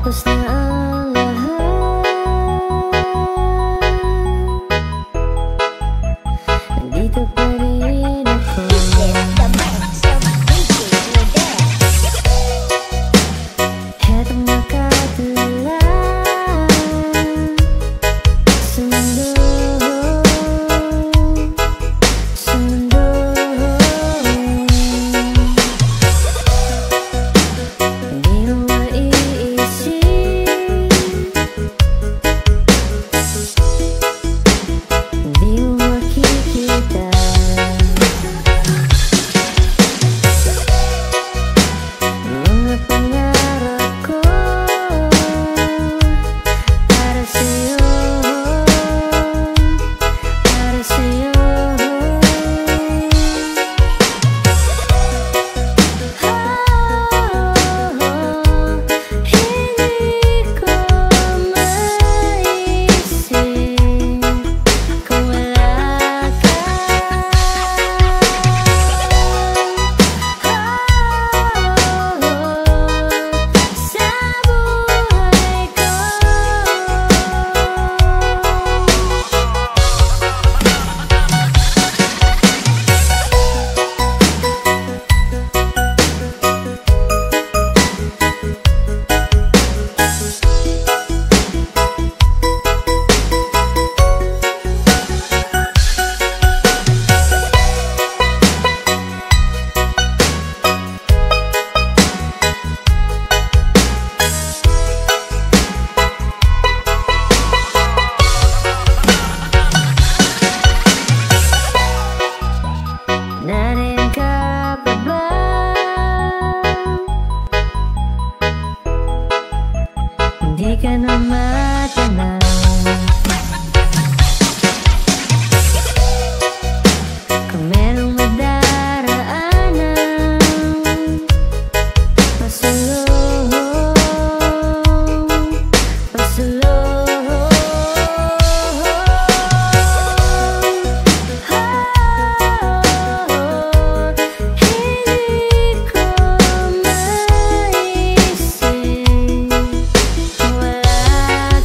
Tapos na ang lahat, nandito pa rin ako. Hetong nakatulala sa mundo, sa mundo. Hindi mo maiisip, hindi mo makikita mga pangarap ko para sa'yo, para sa'yo. Hindi ko maisip kung wala ka. Sa buhay ko, nariyan ka pa ba? Hindi ka na matanaw. Kung merong madaraanan pasulong, pasulong. Hindi ko maisip kung wala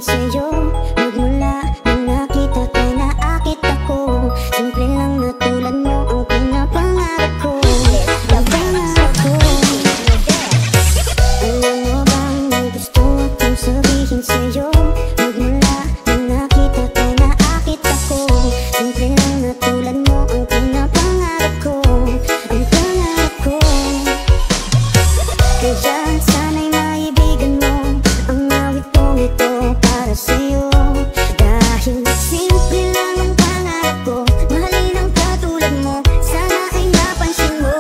sa'yo. Magmula nang nakita kay naakit ako. Simple lang na tulad mo ang pinapangarap ko. Ang pangarap ko. Alam mo bang may gusto akong sabihin sa'yo? Magmula nang nakita kay naakit ako. Simple lang na tulad mo ang pinapangarap ko. Ang pangarap ko. Kaya sana'y maibigan mo ang awit kong ito para sa'yo. Dahil simple lang ang pangarap ko, mahalin ang katulad mo, sana ay napansin mo.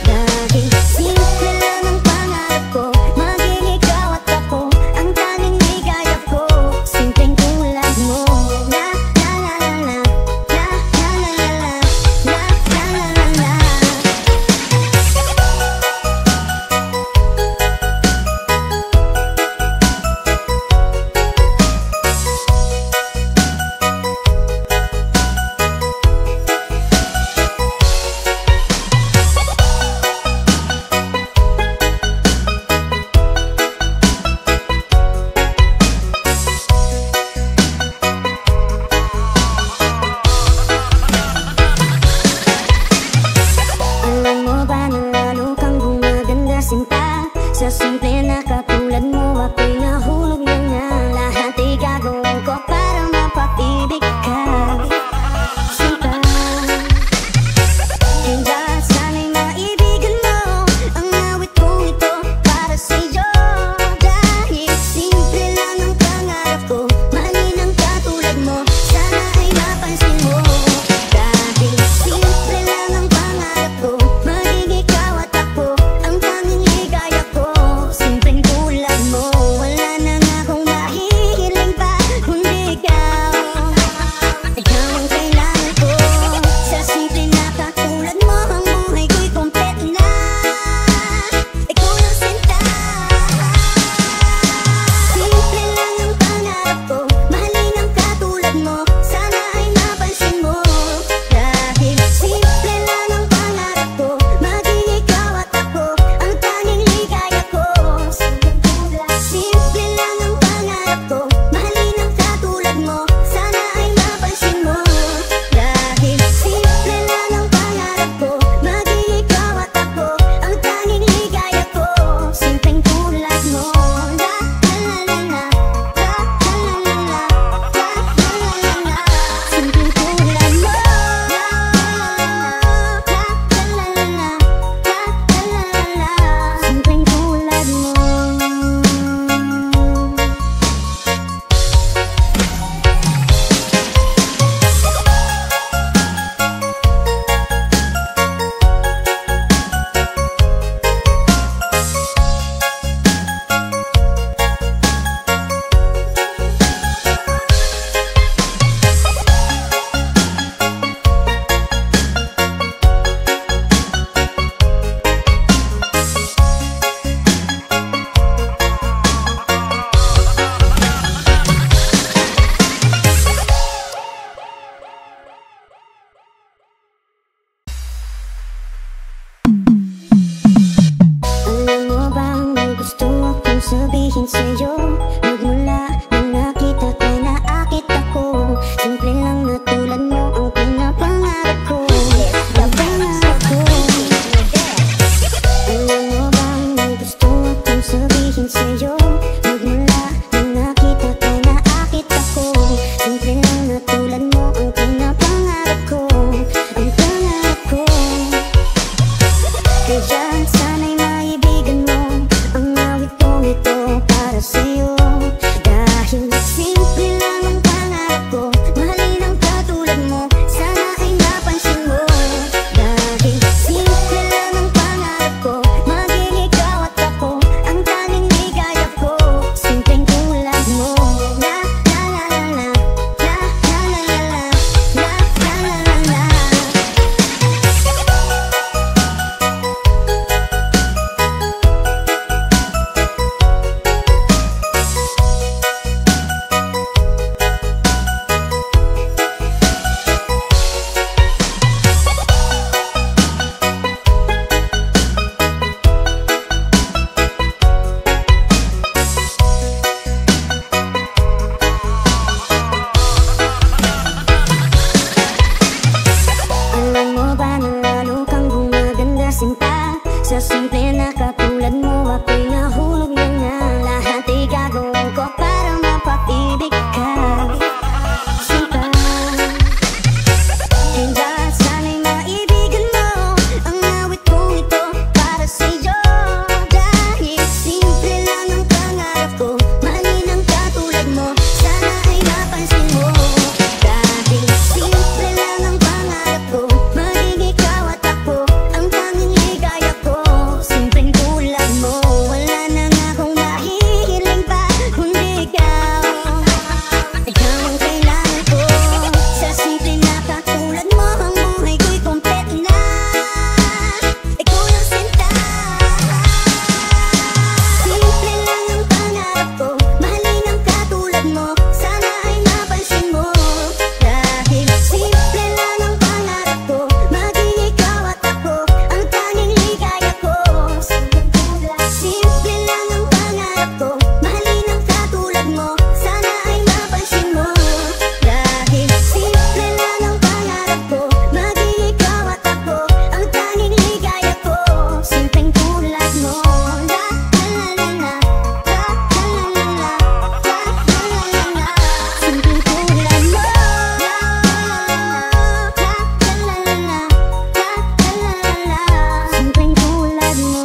Dahil simple lang ang pangarap ko, maging ikaw at ako, ang tanging ligaya ko. Simpleng tulad mo. La la la la la, la la la la la, la la la la la. Alam mo ba na lalo kang gumaganda sinta? Sa simple na katulad mo ako'y nahulog na nga. Lahat ay gagawin ko para mapag-ibig ka, sinta. Kaya sana'y maibigan mo ang awit kong ito para sa'yo. Dahil simple lang ang pangarap ko, mahalin ang katulad mo, sana ay napansin mo. Dahil simple lang ang pangarap ko, maging ikaw at ako, ang tanging ligaya ko. Simpleng tulad mo, wala na nga akong mahihiling pa kundi ikaw. Ikaw ang kailangan ko, sa simple na katulad mo ang buhay ko'y kompleto na. Ikaw lang sinta. Simple lang ang pangarap ko, mahalin ang katulad mo, sana ay napansin mo. Dahil simple lang ang pangarap ko, maging ikaw at ako, ang tanging ligaya ko. Simple lang ang pangarap ko, mahalin ang katulad mo, sana ay napansin mo. Dahil simple lang ang pangarap ko, maging ikaw at ako, ang tanging ligaya ko. Simpleng tulad mo. La la la la, la la la la, la la la la. Simpleng tulad mo. La la la la, la la la la, la la la la. Simpleng tulad mo. Alam mo bang may gusto akong sabihin sa'yo? Magmula nang nakita kay naakit ako. Simple lang na tulad mo ang pinapangarap ko. Ang pangarap ko. Alam mo bang may gusto akong sabihin sa'yo? Magmula nang nakita kay naakit ako. Simple lang na tulad mo ang pinapangarap ko. Ang pangarap ko. Kaya sana'y maibigan mo ang awit kong ito para sa'yo. Dahil simple lang ang pangarap ko, mahalin ang katulad mo, sana ay napansin mo. Dahil simple lang ang pangarap ko, maging ikaw at ako, ang tanging ligaya ko. Simpleng tulad mo. La la la la la, la la la la la, la la la la la. Sa simple na katulad mo, ako'y nahulog na nga. Lahat ay gagawin ko para mapag-ibig ka. Sinta, kaya sana'y maibigan mo ang awit ko ito para sa'yo. Dahil simple lang ang pangarap ko, mali ng katulad mo, sana ay napansin mo. Dahil simple lang ang pangarap ko, maging ikaw at ako ang tanging ligaya ko. Simpleng tulad mo, wala na nga akong mahihiling pa kundi ikaw. Ikaw ang kailangan ko. Sa simple na katulad mo, ang buhay ko'y kompleto na. Ikaw lang sinta. Simple lang ang pangarap ko, mahalin ang katulad mo, sana ay napansin mo. Dahil simple lang ang pangarap ko, maging ikaw at ako ang tanging ligaya ko. Simple lang ang pangarap ko, mahalin ang katulad mo, sana ay napansin mo. Dahil simple lang ang pangarap ko, maging ikaw at ako ang tanging ligaya ko. Simpleng tulad mo. La la la la, la la la la, la la la la. Simpleng tulad mo. La la la la, la la la la, la la la la. Simpleng tulad mo.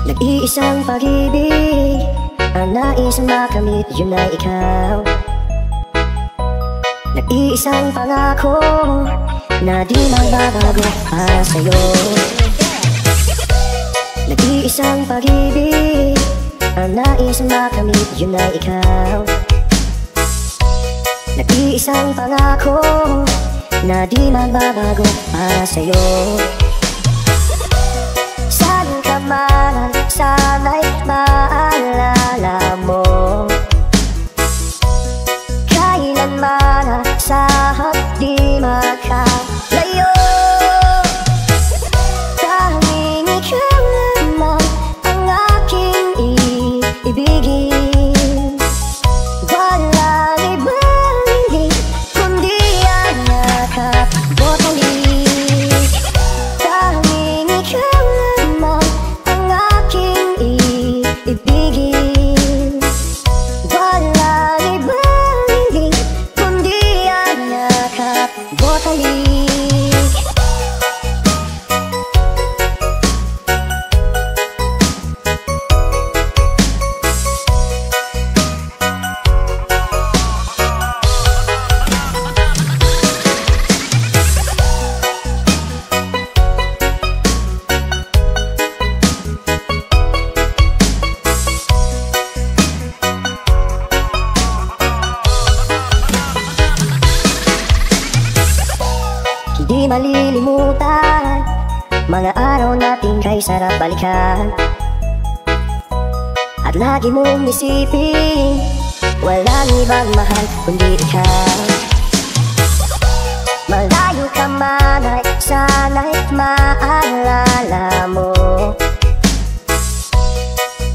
Nag-iisang pag-ibig ang nais makamit, yun ay ikaw. Nag-iisang pangako na di magbabago para sa'yo. Nag-iisang pag-ibig ang nais makamit, yun ay ikaw. Nag-iisang pangako na di magbabago para sa'yo. Saan ka man, sana'y maalala mo. Kailanman sa di makalayo. Tanging ikaw lamang ang aking iibigin. Walang ibang hindi kundi ang nakabotalik. Tanging ikaw lamang ang aking iibigin. Walang ibang hindi kundi ang nakabotalik. Hindi malilimutan mga araw natin kay sarap balikan. At lagi mong isipin, walang ibang mahal kundi ikaw. Malayo ka man ay sana'y maalala mo.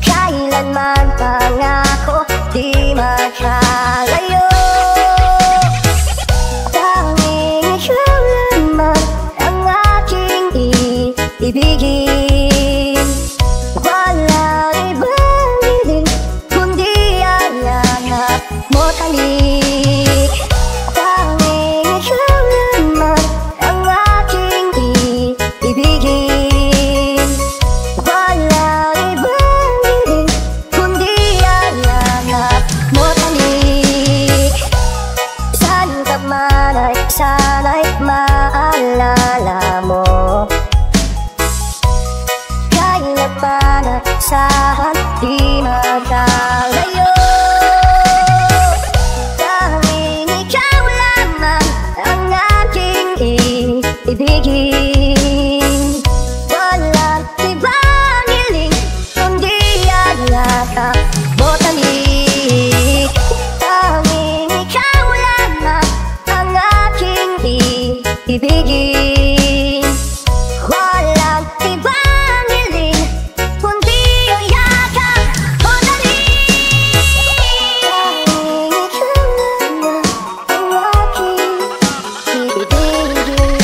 Kailanman pangako di makalayo. Ibigin. Walang ibang hiling kundi ang hanap mo talik. Tanging ikaw naman ang aking ibigin. Walang ibang hiling kundi ang hanap mo talik. saan di magkalayo. Tanging ikaw lamang ang aking iibigin. Walang ibang hiling kundi ang yakap mo tanik. Tanging ikaw lamang ang aking iibigin. Walang ibang hiling kundi ang yakap mo tanik. Tanging ikaw lamang ang aking iibigin.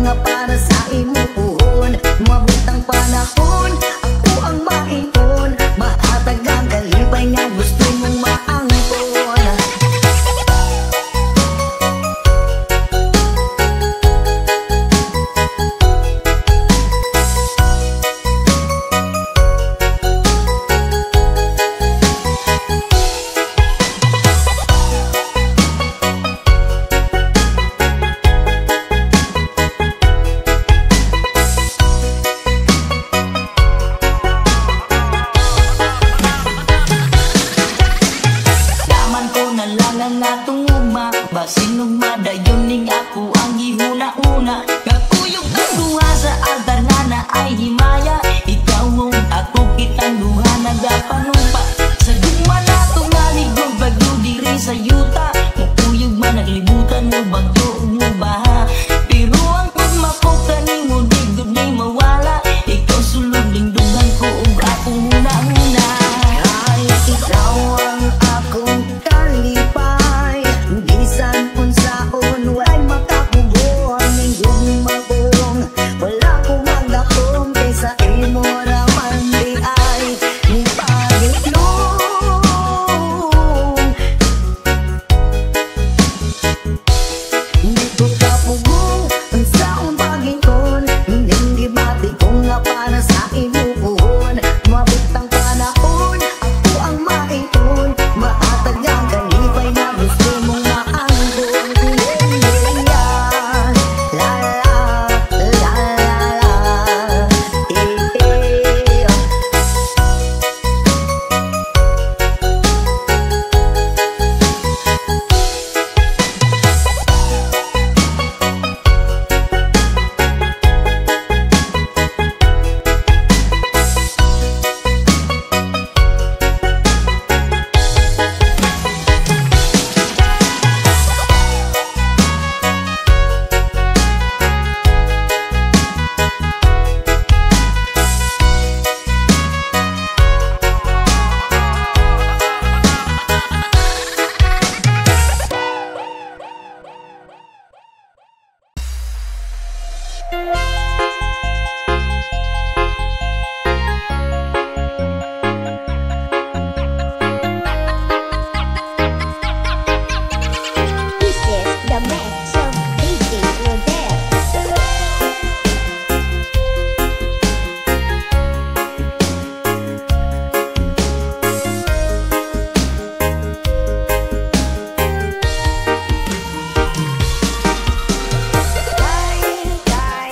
nga para sa imuon. Mabutang panahon, ako ang maingon. Mahatag ang kalipay nga gusto mong maangkon. Basin ug madayon ning ako ang gihuna-una. Kakuyog ang duha sa altar nga na ay himaya. Ikaw mong ako kitang duha nagapanumpa. Sa guma nato nga ligog bagyo diri sa yuta. Mukuyog man naglibutan mo bagyo mo baha. Pero ang pagmapoka ni mo digod ni mawala. Ikaw sulod ning duhan ko ug ako huna-una. Ay ikaw ang akong kalipay. Bisan unsaon walay makapugon ning gumagong. Wala ko magdakom kaysa imo raman di ay ni pagitlong. Hindi ko kapugong unsaon pagingkon. Hindi gibati ko nga para sa imuon. Mabutang panahon, ako ang maingon. Mahatag ang kalipay na gusto mong maangkon. La la la This is the mix of DJ Rodel. Ay,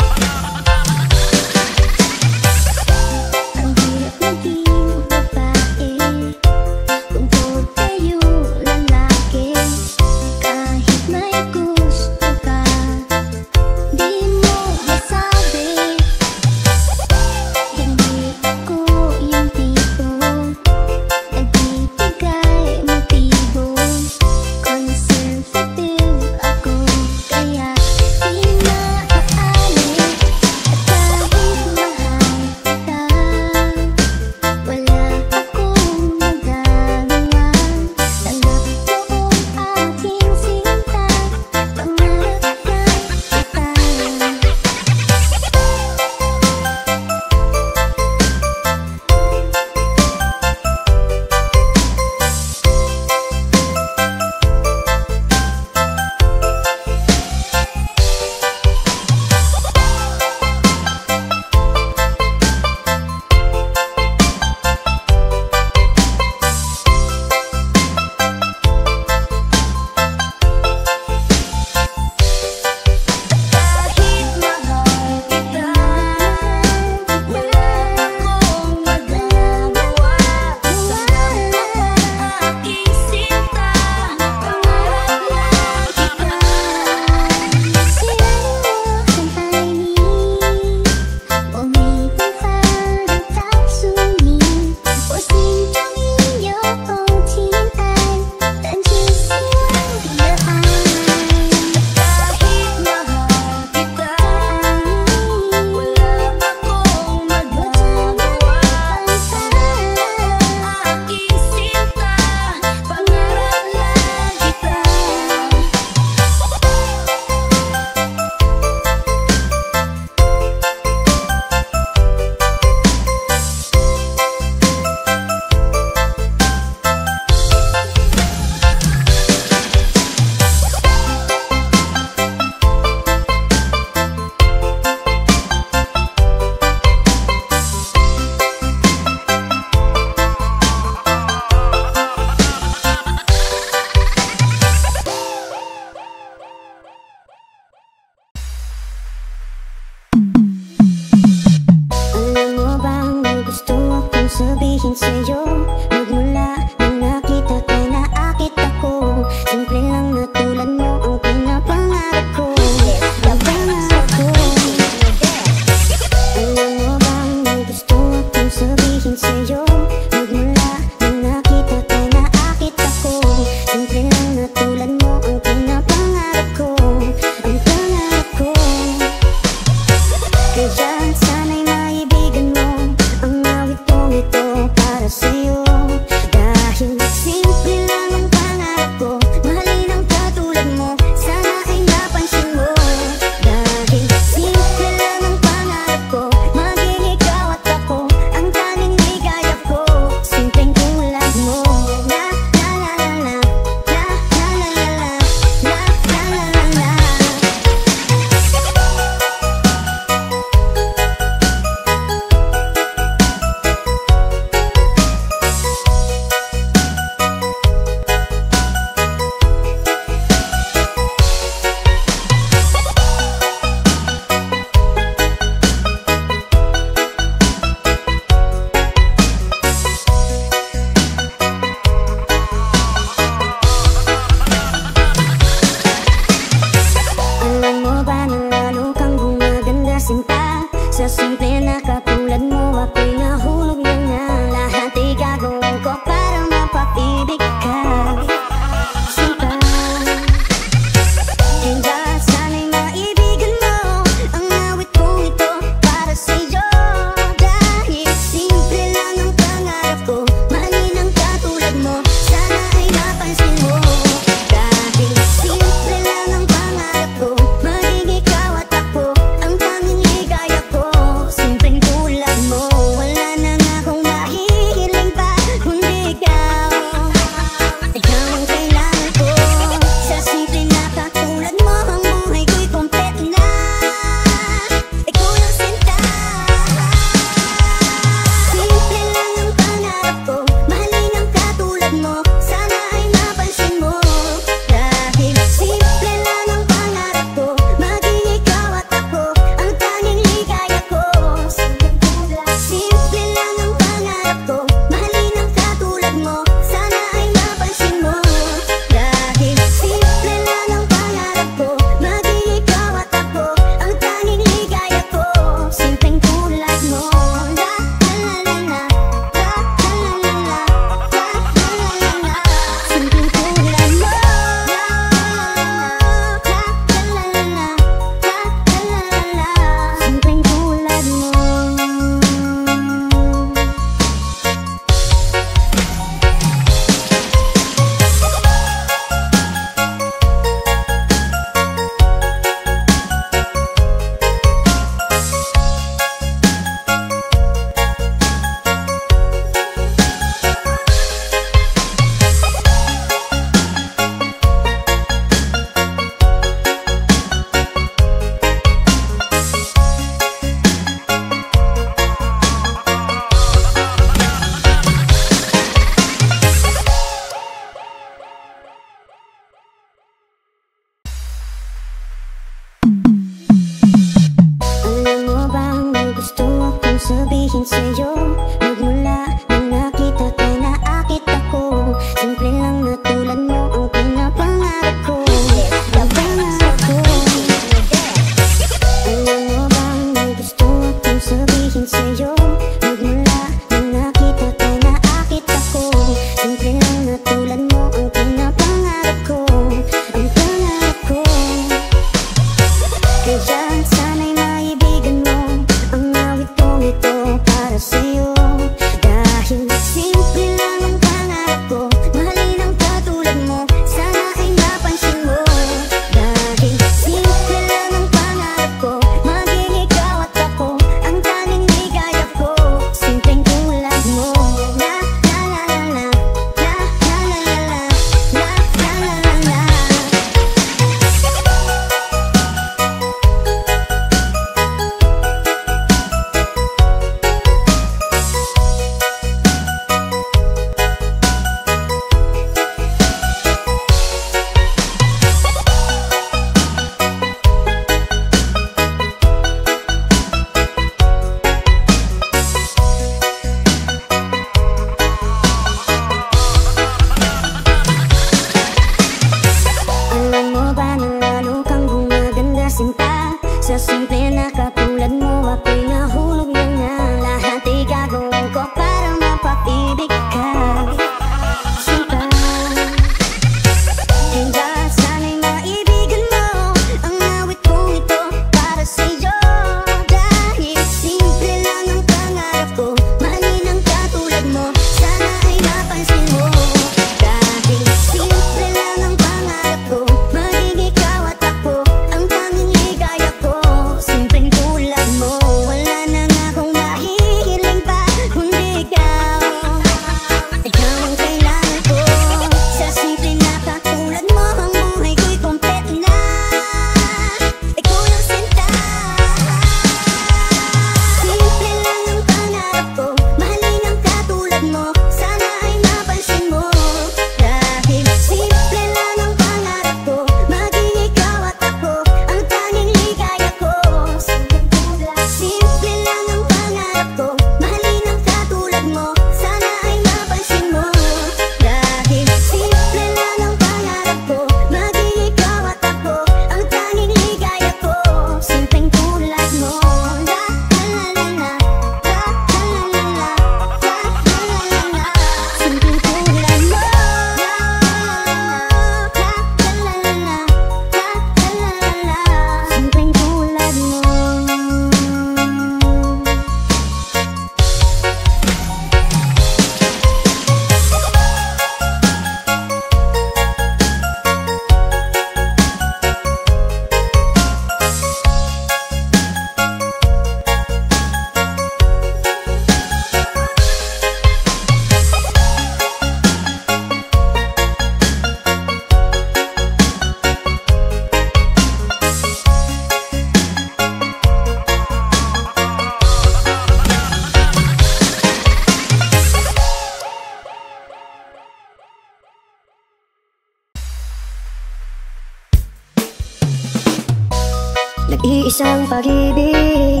Nag-iisang pag-ibig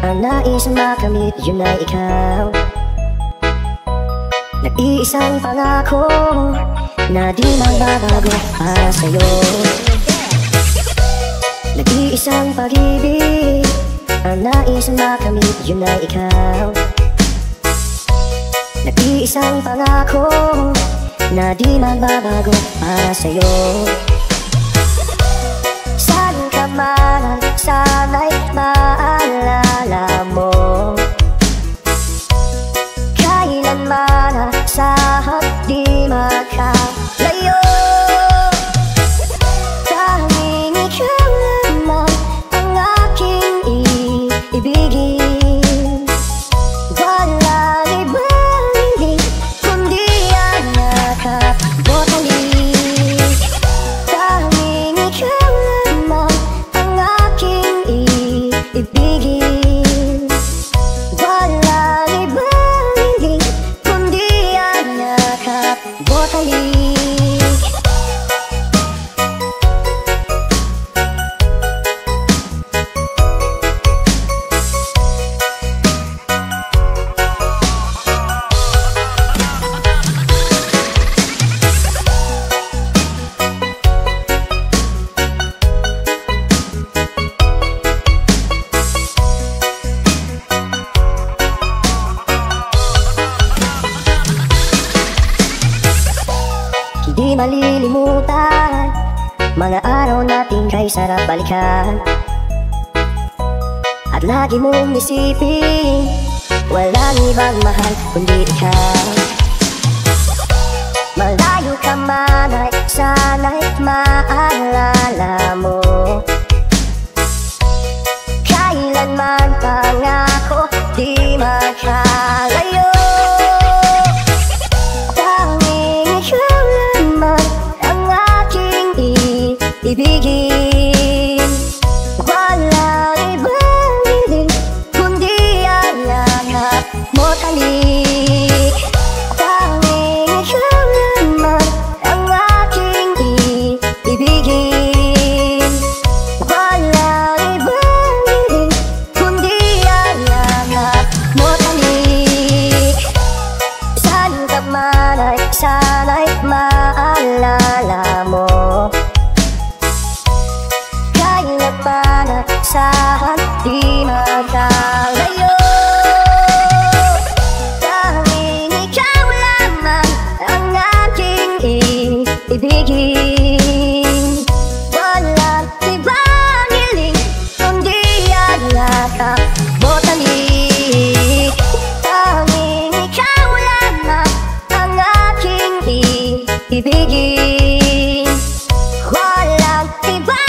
ang nais makamit, yun ay ikaw. Nag-iisang pangako na di magbabago para sa'yo. Nag-iisang pag-ibig ang nais makamit, yun ay ikaw. Nag-iisang pangako na di magbabago para sa'yo. Saan ka man, sana'y maalala mo. Kailanman sa't di makalayo. Tanging ikaw lamang ang aking iibigin. Walang ibang hindi kundi ang nakabotalik. Tanging ikaw lamang ang aking iibigin. Walang ibang hindi kundi ang nakabotalik. Di malilimutan mga araw natin kay sarap balikan. At lagi mong isipin walang ibang mahal kundi ikaw. Malayo ka man ay sana'y maalala mo. Kailanman pangako di makalayo. Ibigin. Walang ibang hiling kundi ang hanap mo talik. Tanging ikaw lamang ang aking ibigin. Walang ibang hiling kundi ang hanap mo talik. Saan ka man ay sana'y maalala mo. Para sa't di magkalayo. Tanging ikaw lamang ang aking iibigin. Walang ibang hiling kundi ang nakabotalik. Tanging ikaw lamang ang aking iibigin. Walang ibang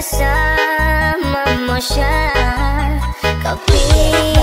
kasama mo siya. Kapiling